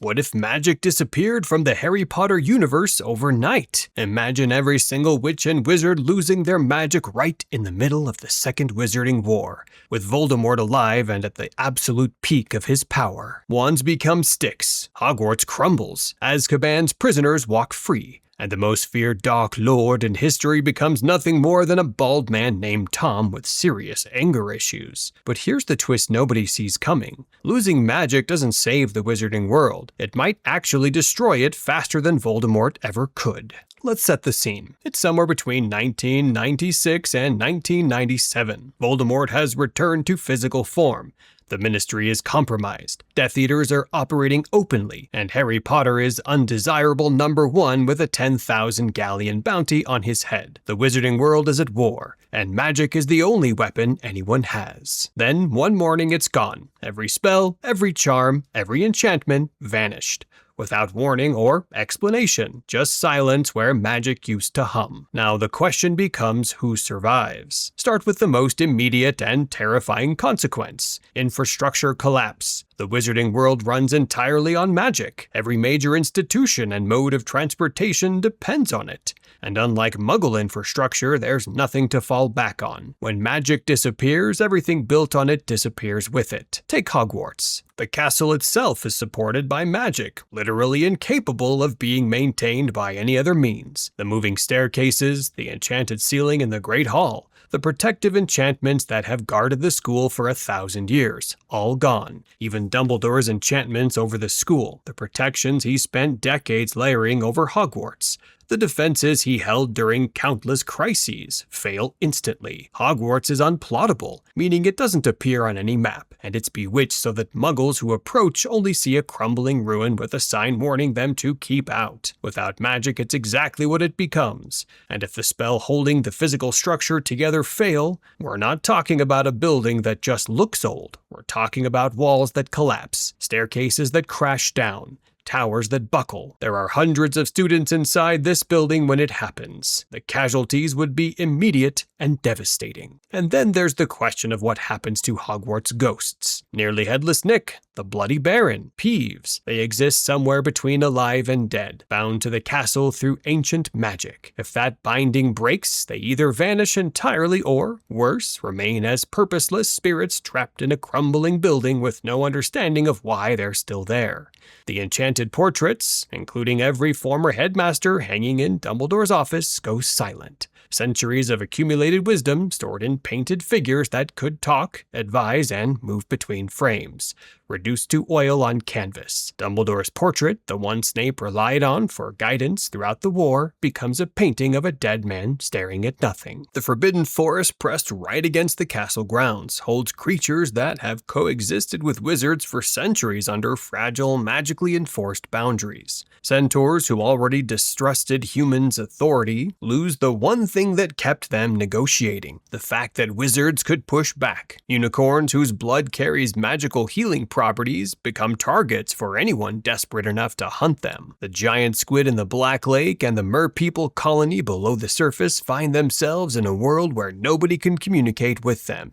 What if magic disappeared from the Harry Potter universe overnight? Imagine every single witch and wizard losing their magic right in the middle of the Second Wizarding War, with Voldemort alive and at the absolute peak of his power. Wands become sticks, Hogwarts crumbles, Azkaban's prisoners walk free, and the most feared Dark Lord in history becomes nothing more than a bald man named Tom with serious anger issues. But here's the twist nobody sees coming. Losing magic doesn't save the wizarding world. It might actually destroy it faster than Voldemort ever could. Let's set the scene. It's somewhere between 1996 and 1997. Voldemort has returned to physical form. The Ministry is compromised, Death Eaters are operating openly, and Harry Potter is undesirable #1 with a 10,000 galleon bounty on his head. The wizarding world is at war, and magic is the only weapon anyone has. Then, one morning it's gone. Every spell, every charm, every enchantment vanished. Without warning or explanation, just silence where magic used to hum. Now the question becomes who survives. Start with the most immediate and terrifying consequence: infrastructure collapse. The wizarding world runs entirely on magic. Every major institution and mode of transportation depends on it. And unlike Muggle infrastructure, there's nothing to fall back on. When magic disappears, everything built on it disappears with it. Take Hogwarts. The castle itself is supported by magic, literally incapable of being maintained by any other means. The moving staircases, the enchanted ceiling in the Great Hall, the protective enchantments that have guarded the school for 1,000 years, all gone. Even Dumbledore's enchantments over the school, the protections he spent decades layering over Hogwarts. The defenses he held during countless crises fail instantly. Hogwarts is unplottable, meaning it doesn't appear on any map, and it's bewitched so that Muggles who approach only see a crumbling ruin with a sign warning them to keep out. Without magic, it's exactly what it becomes. And if the spell holding the physical structure together fail, we're not talking about a building that just looks old. We're talking about walls that collapse, staircases that crash down, towers that buckle. There are hundreds of students inside this building when it happens. The casualties would be immediate and devastating. And then there's the question of what happens to Hogwarts ghosts. Nearly Headless Nick, the Bloody Baron, Peeves. They exist somewhere between alive and dead, bound to the castle through ancient magic. If that binding breaks, they either vanish entirely or, worse, remain as purposeless spirits trapped in a crumbling building with no understanding of why they're still there. The enchanted portraits, including every former headmaster hanging in Dumbledore's office, go silent. Centuries of accumulated wisdom stored in painted figures that could talk, advise, and move between frames, reduced to oil on canvas. Dumbledore's portrait, the one Snape relied on for guidance throughout the war, becomes a painting of a dead man staring at nothing. The Forbidden Forest, pressed right against the castle grounds, holds creatures that have coexisted with wizards for centuries under fragile, magically enforced boundaries. Centaurs who already distrusted humans' authority lose the one thing that kept them negotiating: the fact that wizards could push back. Unicorns whose blood carries magical healing properties become targets for anyone desperate enough to hunt them. The giant squid in the Black Lake and the merpeople colony below the surface find themselves in a world where nobody can communicate with them,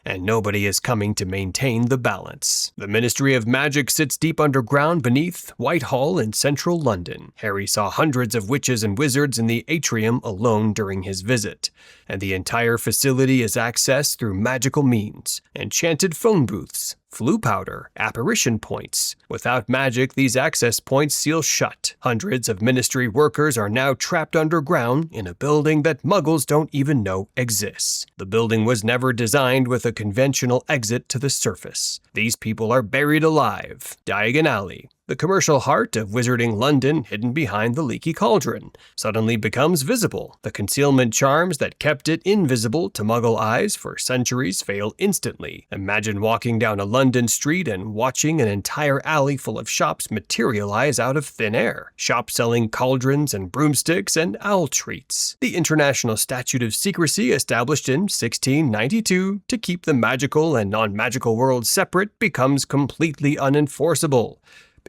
and nobody is coming to maintain the balance. The Ministry of Magic sits deep underground beneath Whitehall in central London. Harry saw hundreds of witches and wizards in the atrium alone during his visit, and the entire facility is accessed through magical means: enchanted phone booths, flu powder, apparition points. Without magic, these access points seal shut. Hundreds of Ministry workers are now trapped underground in a building that Muggles don't even know exists. The building was never designed with a conventional exit to the surface. These people are buried alive. Diagon Alley, the commercial heart of wizarding London hidden behind the leaky cauldron, suddenly becomes visible. The concealment charms that kept it invisible to Muggle eyes for centuries fail instantly. Imagine walking down a London street and watching an entire alley full of shops materialize out of thin air. Shops selling cauldrons and broomsticks and owl treats. The International Statute of Secrecy, established in 1692 to keep the magical and non-magical worlds separate, becomes completely unenforceable,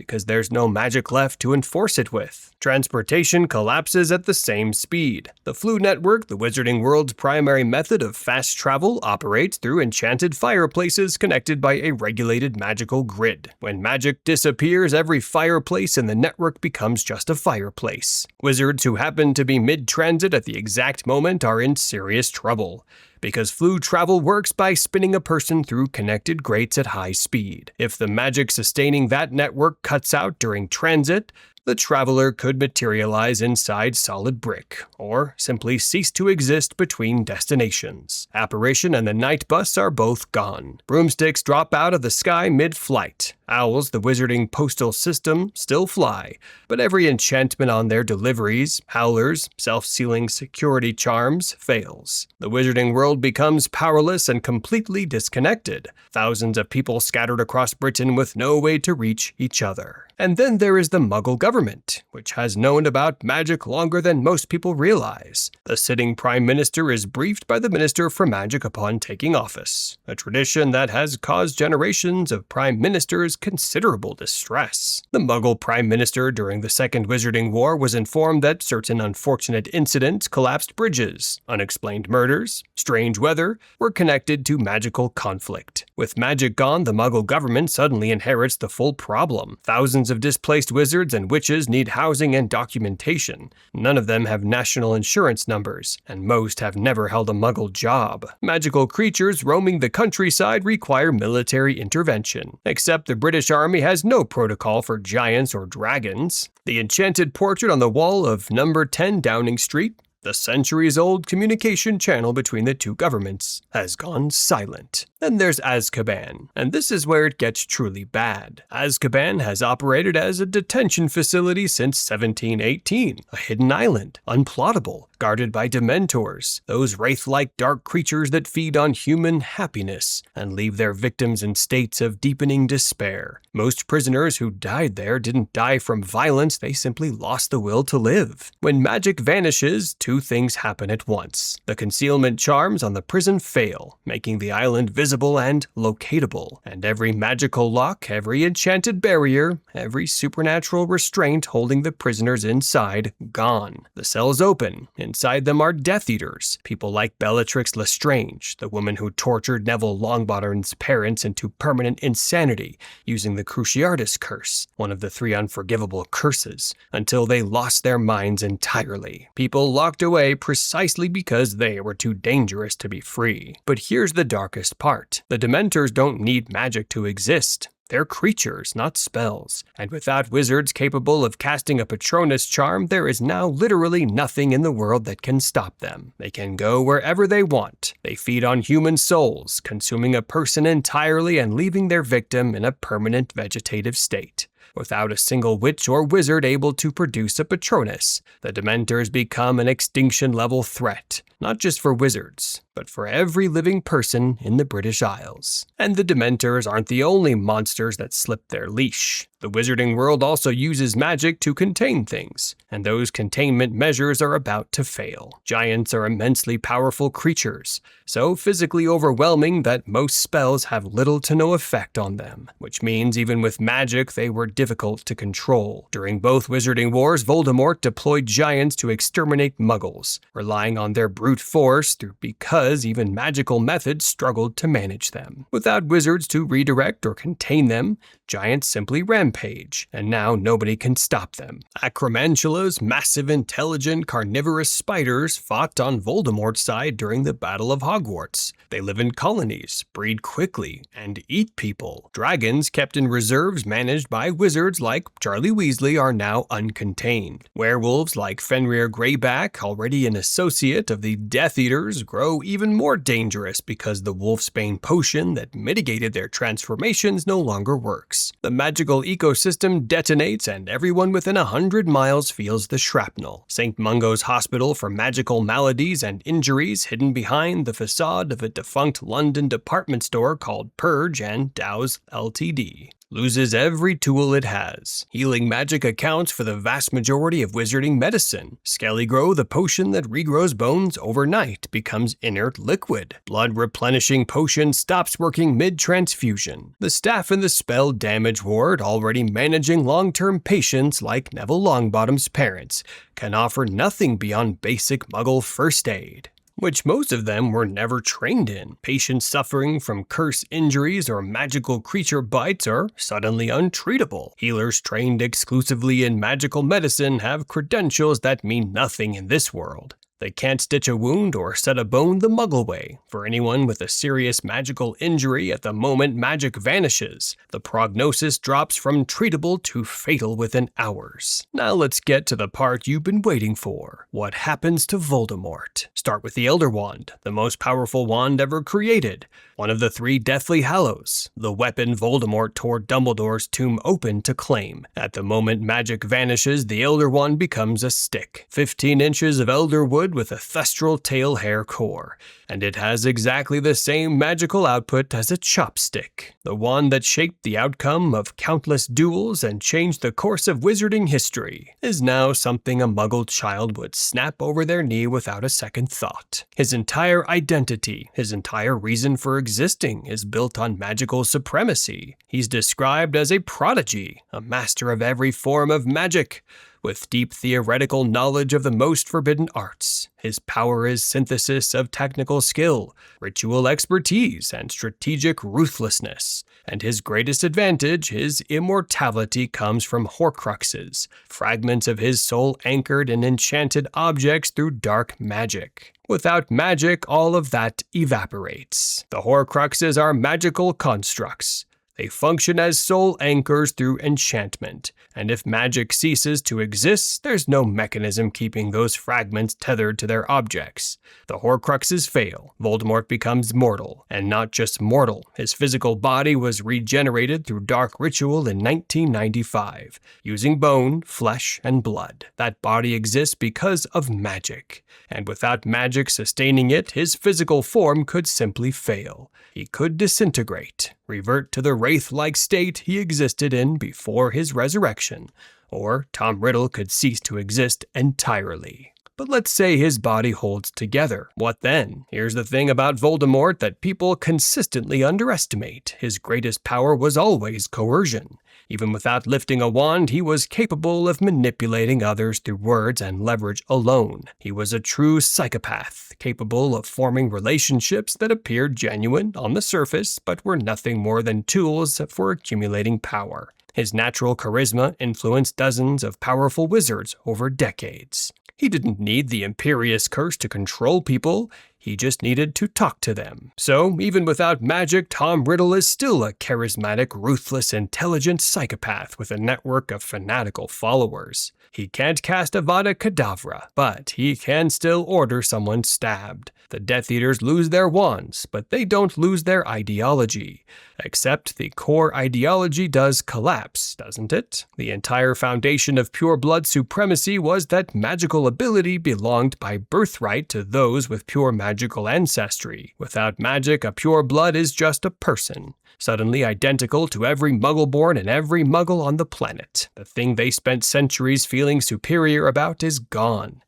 because there's no magic left to enforce it with. Transportation collapses at the same speed. The Floo network, the Wizarding World's primary method of fast travel, operates through enchanted fireplaces connected by a regulated magical grid. When magic disappears, every fireplace in the network becomes just a fireplace. Wizards who happen to be mid-transit at the exact moment are in serious trouble, because Floo travel works by spinning a person through connected grates at high speed. If the magic sustaining that network cuts out during transit, the traveler could materialize inside solid brick, or simply cease to exist between destinations. Apparition and the night bus are both gone. Broomsticks drop out of the sky mid-flight. Owls, the wizarding postal system, still fly, but every enchantment on their deliveries, howlers, self-sealing security charms, fails. The wizarding world becomes powerless and completely disconnected. Thousands of people scattered across Britain with no way to reach each other. And then there is the Muggle government, which has known about magic longer than most people realize. The sitting Prime Minister is briefed by the Minister for Magic upon taking office, a tradition that has caused generations of Prime Ministers considerable distress. The Muggle Prime Minister during the Second Wizarding War was informed that certain unfortunate incidents, collapsed bridges, unexplained murders, strange weather, were connected to magical conflict. With magic gone, the Muggle government suddenly inherits the full problem. Thousands of displaced wizards and witches need housing and documentation. None of them have national insurance numbers, and most have never held a Muggle job. Magical creatures roaming the countryside require military intervention, except the British Army has no protocol for giants or dragons. The enchanted portrait on the wall of number 10 Downing Street, the centuries-old communication channel between the two governments, has gone silent. Then there's Azkaban, and this is where it gets truly bad. Azkaban has operated as a detention facility since 1718, a hidden island, unplottable, guarded by Dementors, those wraith-like dark creatures that feed on human happiness and leave their victims in states of deepening despair. Most prisoners who died there didn't die from violence, they simply lost the will to live. When magic vanishes, two things happen at once. The concealment charms on the prison fail, making the island visible and locatable, and every magical lock, every enchanted barrier, every supernatural restraint holding the prisoners inside, gone. The cells open. Inside them are Death Eaters, people like Bellatrix Lestrange, the woman who tortured Neville Longbottom's parents into permanent insanity using the Cruciatus Curse, one of the 3 unforgivable curses, until they lost their minds entirely. People locked away precisely because they were too dangerous to be free. But here's the darkest part. The Dementors don't need magic to exist. They're creatures, not spells, and without wizards capable of casting a Patronus charm, there is now literally nothing in the world that can stop them. They can go wherever they want. They feed on human souls, consuming a person entirely and leaving their victim in a permanent vegetative state. Without a single witch or wizard able to produce a Patronus, the Dementors become an extinction-level threat, not just for wizards, but for every living person in the British Isles. And the Dementors aren't the only monsters that slip their leash. The wizarding world also uses magic to contain things, and those containment measures are about to fail. Giants are immensely powerful creatures, so physically overwhelming that most spells have little to no effect on them, which means even with magic they were difficult to control. During both wizarding wars, Voldemort deployed giants to exterminate muggles, relying on their brute force because even magical methods struggled to manage them. Without wizards to redirect or contain them, giants simply rampage, and now nobody can stop them. Acromantula's massive, intelligent, carnivorous spiders fought on Voldemort's side during the Battle of Hogwarts. They live in colonies, breed quickly, and eat people. Dragons kept in reserves managed by wizards like Charlie Weasley are now uncontained. Werewolves like Fenrir Greyback, already an associate of the Death Eaters, grow even more dangerous because the Wolfsbane potion that mitigated their transformations no longer works. The magical ecosystem detonates and everyone within 100 miles feels the shrapnel. St. Mungo's Hospital for Magical Maladies and Injuries, hidden behind the facade of a defunct London department store called Purge and Dow's Ltd. loses every tool it has. Healing magic accounts for the vast majority of wizarding medicine. Skellygrow, the potion that regrows bones overnight, becomes inert liquid. Blood replenishing potion stops working mid-transfusion. The staff in the spell damage ward, already managing long-term patients like Neville Longbottom's parents, can offer nothing beyond basic muggle first aid, which most of them were never trained in. Patients suffering from curse injuries or magical creature bites are suddenly untreatable. Healers trained exclusively in magical medicine have credentials that mean nothing in this world. They can't stitch a wound or set a bone the Muggle way. For anyone with a serious magical injury, at the moment magic vanishes, the prognosis drops from treatable to fatal within hours. Now let's get to the part you've been waiting for. What happens to Voldemort? Start with the Elder Wand, the most powerful wand ever created. One of the 3 Deathly Hallows, the weapon Voldemort tore Dumbledore's tomb open to claim. At the moment magic vanishes, the Elder Wand becomes a stick. 15 inches of elder wood with a thestral tail hair core, and it has exactly the same magical output as a chopstick. The wand that shaped the outcome of countless duels and changed the course of wizarding history is now something a Muggle child would snap over their knee without a second thought. His entire identity, his entire reason for existing, is built on magical supremacy. He's described as a prodigy, a master of every form of magic, with deep theoretical knowledge of the most forbidden arts. His power is synthesis of technical skill, ritual expertise, and strategic ruthlessness. And his greatest advantage, his immortality, comes from Horcruxes, fragments of his soul anchored in enchanted objects through dark magic. Without magic, all of that evaporates. The Horcruxes are magical constructs. They function as soul anchors through enchantment, and if magic ceases to exist, there's no mechanism keeping those fragments tethered to their objects. The Horcruxes fail, Voldemort becomes mortal, and not just mortal. His physical body was regenerated through dark ritual in 1995, using bone, flesh, and blood. That body exists because of magic, and without magic sustaining it, his physical form could simply fail. He could disintegrate, revert to the wraith-like state he existed in before his resurrection, or Tom Riddle could cease to exist entirely. But let's say his body holds together. What then? Here's the thing about Voldemort that people consistently underestimate. His greatest power was always coercion. Even without lifting a wand, he was capable of manipulating others through words and leverage alone. He was a true psychopath, capable of forming relationships that appeared genuine on the surface, but were nothing more than tools for accumulating power. His natural charisma influenced dozens of powerful wizards over decades. He didn't need the Imperious Curse to control people, he just needed to talk to them. So, even without magic, Tom Riddle is still a charismatic, ruthless, intelligent psychopath with a network of fanatical followers. He can't cast Avada Kedavra, but he can still order someone stabbed. The Death Eaters lose their wands, but they don't lose their ideology. Except the core ideology does collapse, doesn't it? The entire foundation of pure blood supremacy was that magical ability belonged by birthright to those with pure magical ancestry. Without magic, a pure blood is just a person, suddenly identical to every Muggle-born and every Muggle on the planet. The thing they spent centuries feeling superior about is gone.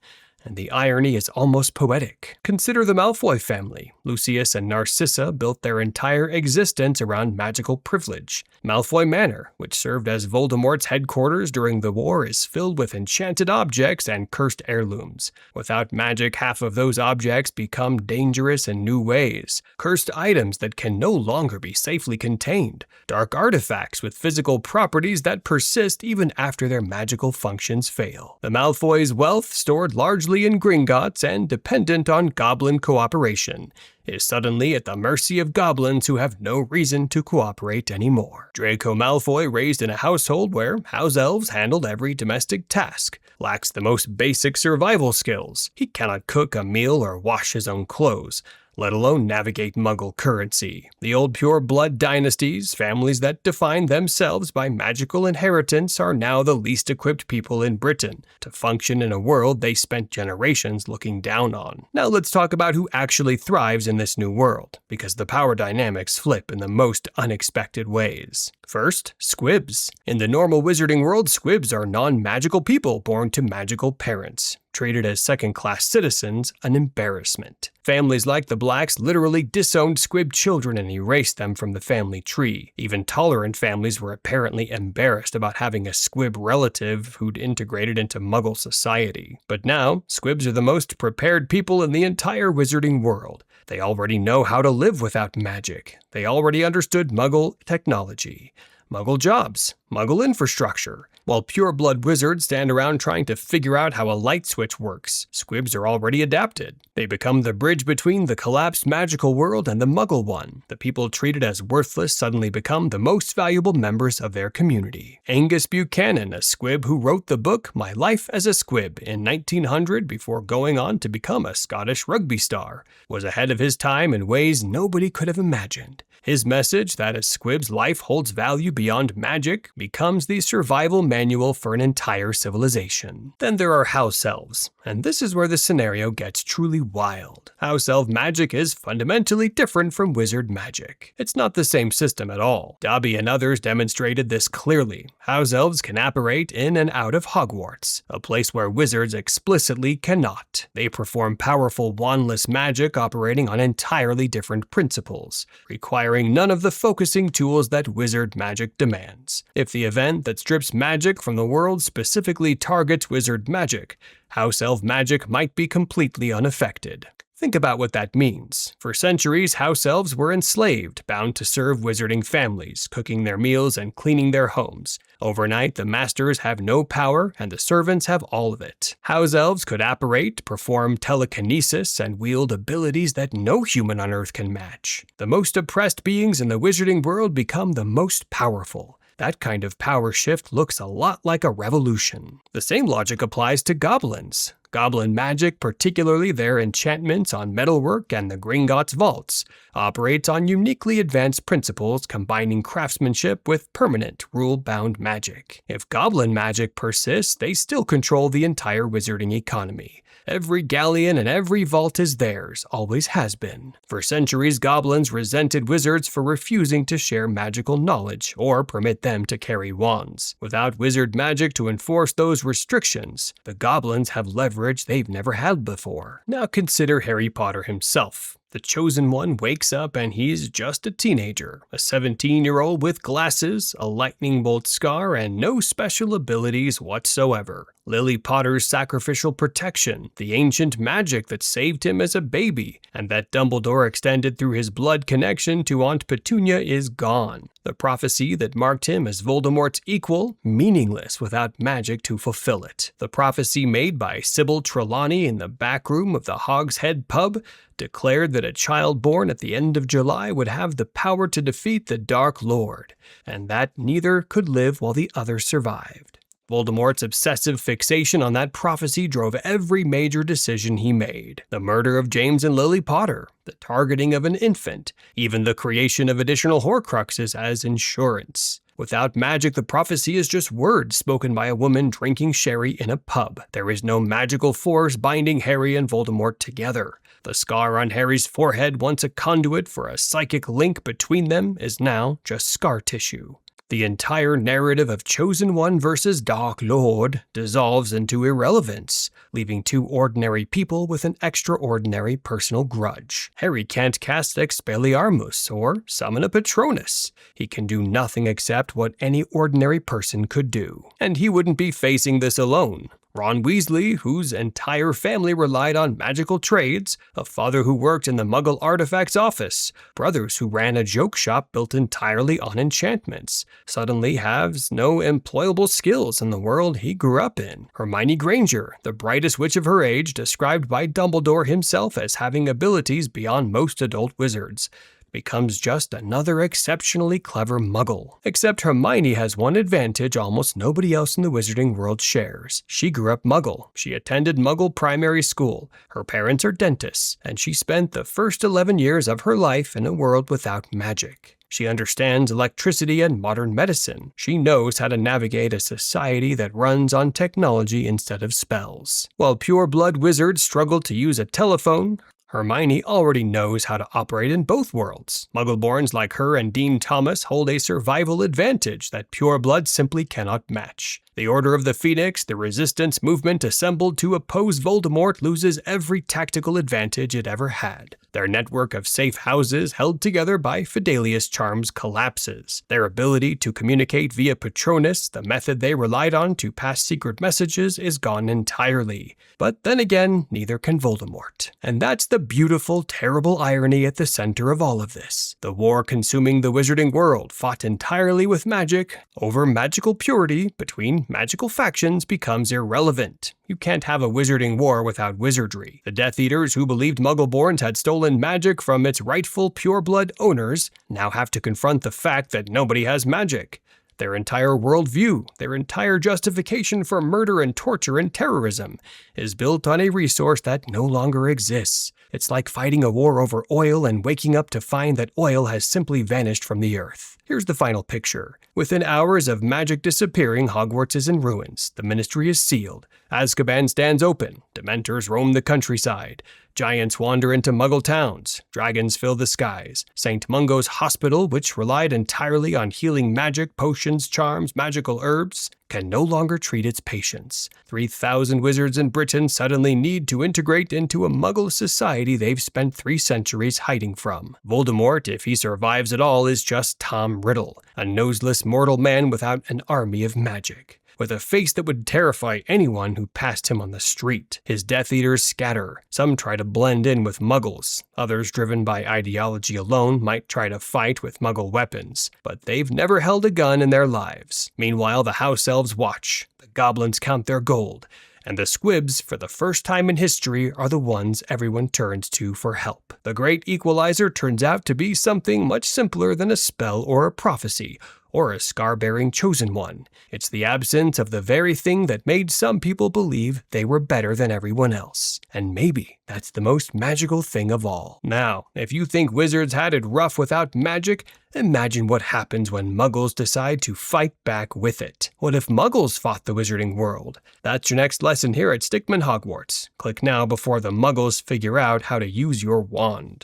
And the irony is almost poetic. Consider the Malfoy family. Lucius and Narcissa built their entire existence around magical privilege. Malfoy Manor, which served as Voldemort's headquarters during the war, is filled with enchanted objects and cursed heirlooms. Without magic, half of those objects become dangerous in new ways. Cursed items that can no longer be safely contained. Dark artifacts with physical properties that persist even after their magical functions fail. The Malfoys' wealth, stored largely in Gringotts and dependent on goblin cooperation, is suddenly at the mercy of goblins who have no reason to cooperate anymore. Draco Malfoy, raised in a household where house elves handled every domestic task, lacks the most basic survival skills. He cannot cook a meal or wash his own clothes, let alone navigate Muggle currency. The old pure blood dynasties, families that defined themselves by magical inheritance, are now the least equipped people in Britain to function in a world they spent generations looking down on. Now let's talk about who actually thrives in this new world, because the power dynamics flip in the most unexpected ways. First, squibs. In the normal wizarding world, squibs are non-magical people born to magical parents. Treated as second-class citizens, an embarrassment. Families like the Blacks literally disowned squib children and erased them from the family tree. Even tolerant families were apparently embarrassed about having a squib relative who'd integrated into Muggle society. But now, squibs are the most prepared people in the entire wizarding world. They already know how to live without magic. They already understood Muggle technology, Muggle jobs, Muggle infrastructure. While pure-blood wizards stand around trying to figure out how a light switch works, squibs are already adapted. They become the bridge between the collapsed magical world and the Muggle one. The people treated as worthless suddenly become the most valuable members of their community. Angus Buchanan, a squib who wrote the book My Life as a Squib in 1900 before going on to become a Scottish rugby star, was ahead of his time in ways nobody could have imagined. His message that a squib's life holds value beyond magic becomes the survival manual for an entire civilization. Then there are house elves, and this is where the scenario gets truly wild. House elf magic is fundamentally different from wizard magic. It's not the same system at all. Dobby and others demonstrated this clearly. House elves can apparate in and out of Hogwarts, a place where wizards explicitly cannot. They perform powerful wandless magic operating on entirely different principles, requiring none of the focusing tools that wizard magic demands. If the event that strips magic from the world specifically targets wizard magic, house elf magic might be completely unaffected. Think about what that means. For centuries, house elves were enslaved, bound to serve wizarding families, cooking their meals and cleaning their homes. Overnight, the masters have no power, and the servants have all of it. House elves could apparate, perform telekinesis, and wield abilities that no human on Earth can match. The most oppressed beings in the wizarding world become the most powerful. That kind of power shift looks a lot like a revolution. The same logic applies to goblins. Goblin magic, particularly their enchantments on metalwork and the Gringotts vaults, operates on uniquely advanced principles combining craftsmanship with permanent, rule-bound magic. If goblin magic persists, they still control the entire wizarding economy. Every galleon and every vault is theirs, always has been. For centuries, goblins resented wizards for refusing to share magical knowledge or permit them to carry wands. Without wizard magic to enforce those restrictions, the goblins have leverage they've never had before. Now consider Harry Potter himself. The Chosen One wakes up and he's just a teenager, a 17-year-old with glasses, a lightning bolt scar, and no special abilities whatsoever. Lily Potter's sacrificial protection, the ancient magic that saved him as a baby, and that Dumbledore extended through his blood connection to Aunt Petunia is gone. The prophecy that marked him as Voldemort's equal, meaningless without magic to fulfill it. The prophecy made by Sybil Trelawney in the back room of the Hogshead pub declared that a child born at the end of July would have the power to defeat the Dark Lord, and that neither could live while the other survived. Voldemort's obsessive fixation on that prophecy drove every major decision he made. The murder of James and Lily Potter, the targeting of an infant, even the creation of additional Horcruxes as insurance. Without magic, the prophecy is just words spoken by a woman drinking sherry in a pub. There is no magical force binding Harry and Voldemort together. The scar on Harry's forehead, once a conduit for a psychic link between them, is now just scar tissue. The entire narrative of Chosen One versus Dark Lord dissolves into irrelevance, leaving two ordinary people with an extraordinary personal grudge. Harry can't cast Expelliarmus or summon a Patronus. He can do nothing except what any ordinary person could do. And he wouldn't be facing this alone. Ron Weasley, whose entire family relied on magical trades, a father who worked in the Muggle Artifacts office, brothers who ran a joke shop built entirely on enchantments, suddenly has no employable skills in the world he grew up in. Hermione Granger, the brightest witch of her age, described by Dumbledore himself as having abilities beyond most adult wizards, becomes just another exceptionally clever Muggle. Except Hermione has one advantage almost nobody else in the wizarding world shares. She grew up Muggle. She attended Muggle primary school. Her parents are dentists, and she spent the first 11 years of her life in a world without magic. She understands electricity and modern medicine. She knows how to navigate a society that runs on technology instead of spells. While pure-blood wizards struggle to use a telephone, Hermione already knows how to operate in both worlds. Muggleborns like her and Dean Thomas hold a survival advantage that pureblood simply cannot match. The Order of the Phoenix, the resistance movement assembled to oppose Voldemort, loses every tactical advantage it ever had. Their network of safe houses held together by Fidelius charms collapses. Their ability to communicate via Patronus, the method they relied on to pass secret messages, is gone entirely. But then again, neither can Voldemort. And that's the beautiful, terrible irony at the center of all of this. The war consuming the wizarding world, fought entirely with magic, over magical purity between magical factions, becomes irrelevant. You can't have a wizarding war without wizardry. The Death Eaters, who believed Muggleborns had stolen magic from its rightful pureblood owners, now have to confront the fact that nobody has magic. Their entire worldview, their entire justification for murder and torture and terrorism, is built on a resource that no longer exists. It's like fighting a war over oil and waking up to find that oil has simply vanished from the earth. Here's the final picture. Within hours of magic disappearing, Hogwarts is in ruins. The Ministry is sealed. Azkaban stands open. Dementors roam the countryside. Giants wander into Muggle towns. Dragons fill the skies. St. Mungo's hospital, which relied entirely on healing magic, potions, charms, magical herbs, can no longer treat its patients. 3,000 wizards in Britain suddenly need to integrate into a Muggle society they've spent 3 centuries hiding from. Voldemort, if he survives at all, is just Tom Riddle, a noseless mortal man without an army of magic. With a face that would terrify anyone who passed him on the street. His Death Eaters scatter. Some try to blend in with Muggles. Others, driven by ideology alone, might try to fight with Muggle weapons. But they've never held a gun in their lives. Meanwhile, the House Elves watch. The goblins count their gold. And the squibs, for the first time in history, are the ones everyone turns to for help. The Great Equalizer turns out to be something much simpler than a spell or a prophecy, or a scar-bearing chosen one. It's the absence of the very thing that made some people believe they were better than everyone else. And maybe that's the most magical thing of all. Now, if you think wizards had it rough without magic, imagine what happens when Muggles decide to fight back with it. What if Muggles fought the wizarding world? That's your next lesson here at Stickman Hogwarts. Click now before the Muggles figure out how to use your wand.